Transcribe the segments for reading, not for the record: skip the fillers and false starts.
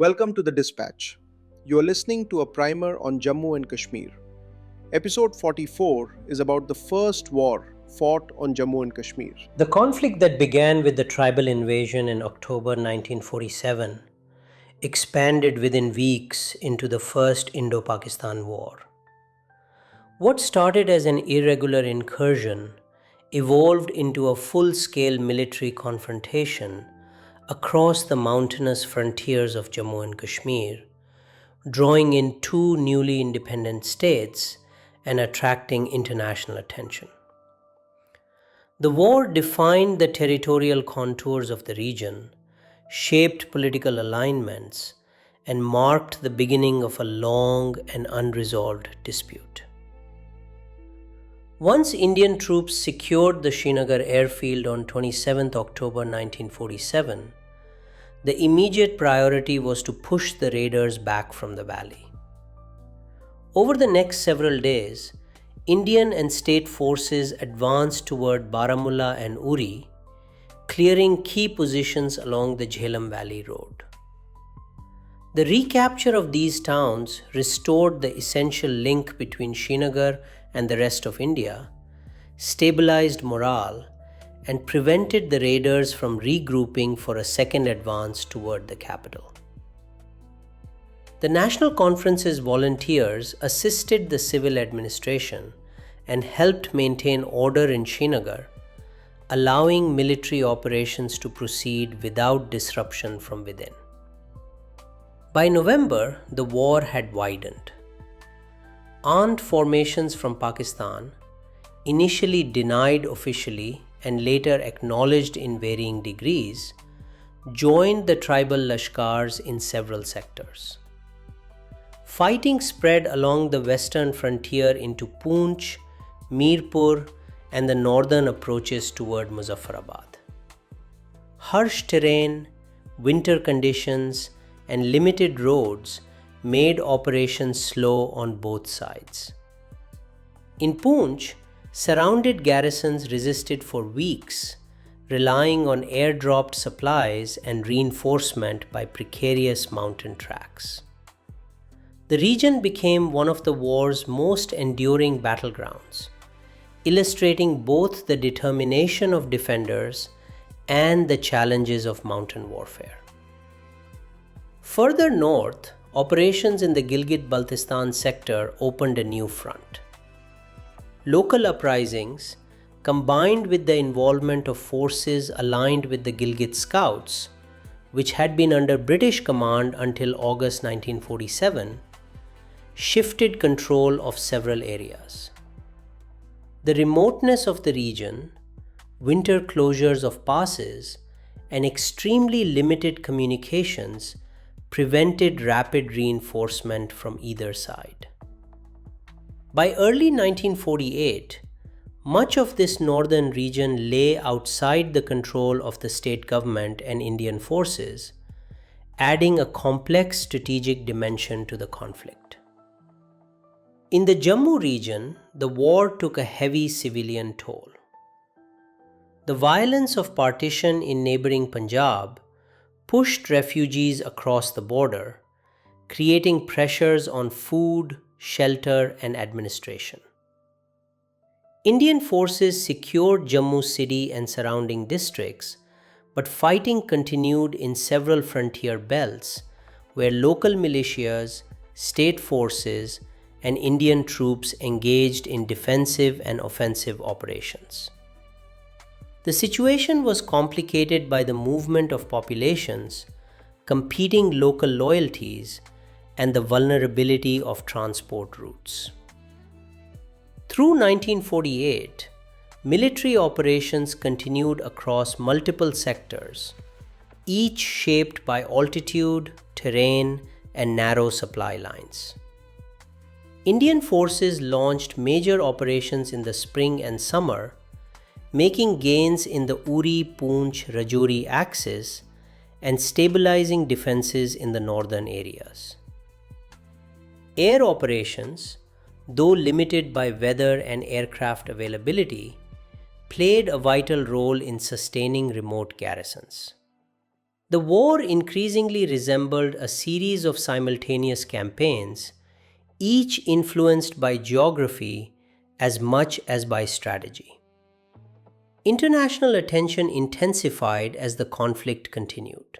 Welcome to the Dispatch. You are listening to a primer on Jammu and Kashmir. Episode 44 is about the first war fought on Jammu and Kashmir. The conflict that began with the tribal invasion in October 1947 expanded within weeks into the First Indo-Pakistan War. What started as an irregular incursion evolved into a full-scale military confrontation across the mountainous frontiers of Jammu and Kashmir, drawing in two newly independent states and attracting international attention. The war defined the territorial contours of the region, shaped political alignments, and marked the beginning of a long and unresolved dispute. Once Indian troops secured the Srinagar airfield on 27 October 1947, the immediate priority was to push the raiders back from the valley. Over the next several days, Indian and state forces advanced toward Baramulla and Uri, clearing key positions along the Jhelum Valley Road. The recapture of these towns restored the essential link between Srinagar and the rest of India, stabilized morale, and prevented the raiders from regrouping for a second advance toward the capital. The National Conference's volunteers assisted the civil administration and helped maintain order in Srinagar, allowing military operations to proceed without disruption from within. By November, the war had widened. Armed formations from Pakistan, initially denied officially and later acknowledged in varying degrees, joined the tribal Lashkars in several sectors. Fighting spread along the western frontier into Poonch, Mirpur, and the northern approaches toward Muzaffarabad. Harsh terrain, winter conditions, and limited roads made operations slow on both sides. In Poonch, surrounded garrisons resisted for weeks, relying on airdropped supplies and reinforcement by precarious mountain tracks. The region became one of the war's most enduring battlegrounds, illustrating both the determination of defenders and the challenges of mountain warfare. Further north, operations in the Gilgit-Baltistan sector opened a new front. Local uprisings, combined with the involvement of forces aligned with the Gilgit Scouts, which had been under British command until August 1947, shifted control of several areas. The remoteness of the region, winter closures of passes, and extremely limited communications prevented rapid reinforcement from either side. By early 1948, much of this northern region lay outside the control of the state government and Indian forces, adding a complex strategic dimension to the conflict. In the Jammu region, the war took a heavy civilian toll. The violence of partition in neighboring Punjab pushed refugees across the border, creating pressures on food, shelter, and administration. Indian forces secured Jammu city and surrounding districts, but fighting continued in several frontier belts where local militias, state forces, and Indian troops engaged in defensive and offensive operations. The situation was complicated by the movement of populations, competing local loyalties, and the vulnerability of transport routes. Through 1948, military operations continued across multiple sectors, each shaped by altitude, terrain, and narrow supply lines. Indian forces launched major operations in the spring and summer, making gains in the Uri-Poonch-Rajouri axis and stabilizing defenses in the northern areas. Air operations, though limited by weather and aircraft availability, played a vital role in sustaining remote garrisons. The war increasingly resembled a series of simultaneous campaigns, each influenced by geography as much as by strategy. International attention intensified as the conflict continued.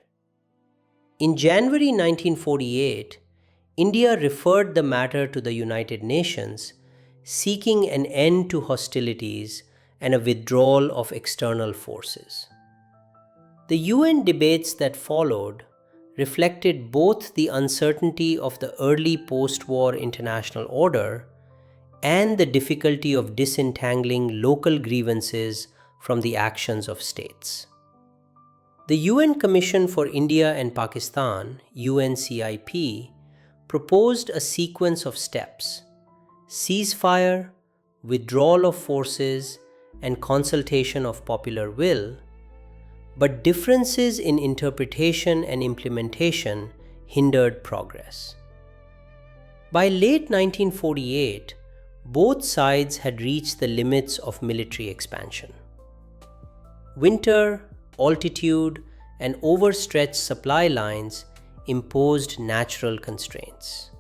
In January 1948, India referred the matter to the United Nations, seeking an end to hostilities and a withdrawal of external forces. The UN debates that followed reflected both the uncertainty of the early post-war international order and the difficulty of disentangling local grievances from the actions of states. The UN Commission for India and Pakistan, UNCIP, proposed a sequence of steps: ceasefire, withdrawal of forces, and consultation of popular will, but differences in interpretation and implementation hindered progress. By late 1948, both sides had reached the limits of military expansion. Winter, altitude, and overstretched supply lines imposed natural constraints.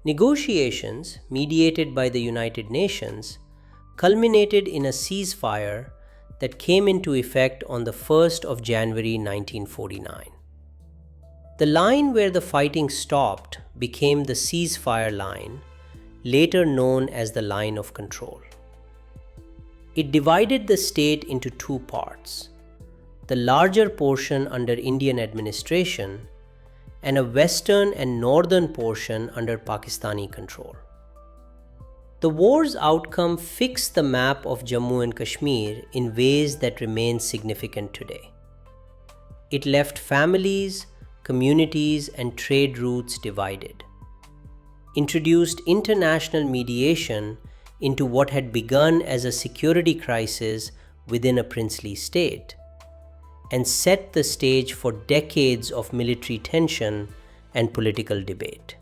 Negotiations, mediated by the United Nations, culminated in a ceasefire that came into effect on the 1st of January 1949. The line where the fighting stopped became the ceasefire line, later known as the Line of Control. It divided the state into two parts: the larger portion under Indian administration and a western and northern portion under Pakistani control. The war's outcome fixed the map of Jammu and Kashmir in ways that remain significant today. It left families, communities, and trade routes divided, introduced international mediation into what had begun as a security crisis within a princely state, and set the stage for decades of military tension and political debate.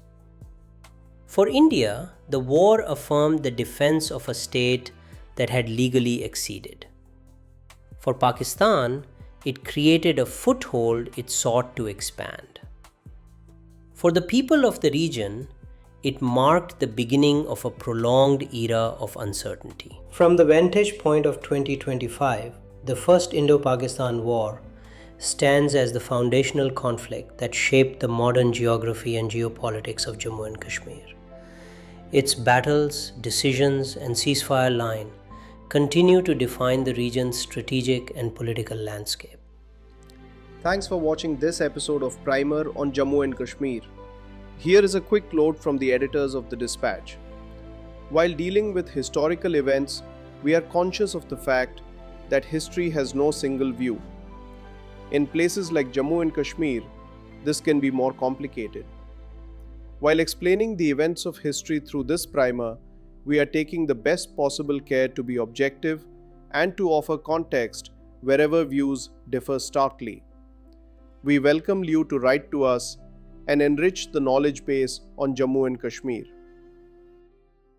For India, the war affirmed the defense of a state that had legally acceded. For Pakistan, it created a foothold it sought to expand. For the people of the region, it marked the beginning of a prolonged era of uncertainty. From the vantage point of 2025, the First Indo-Pakistan War stands as the foundational conflict that shaped the modern geography and geopolitics of Jammu and Kashmir. Its battles, decisions, and ceasefire line continue to define the region's strategic and political landscape. Thanks for watching this episode of Primer on Jammu and Kashmir. Here is a quick note from the editors of the Dispatch. While dealing with historical events, we are conscious of the fact that history has no single view. In places like Jammu and Kashmir, this can be more complicated. While explaining the events of history through this primer, we are taking the best possible care to be objective and to offer context wherever views differ starkly. We welcome you to write to us and enrich the knowledge base on Jammu and Kashmir.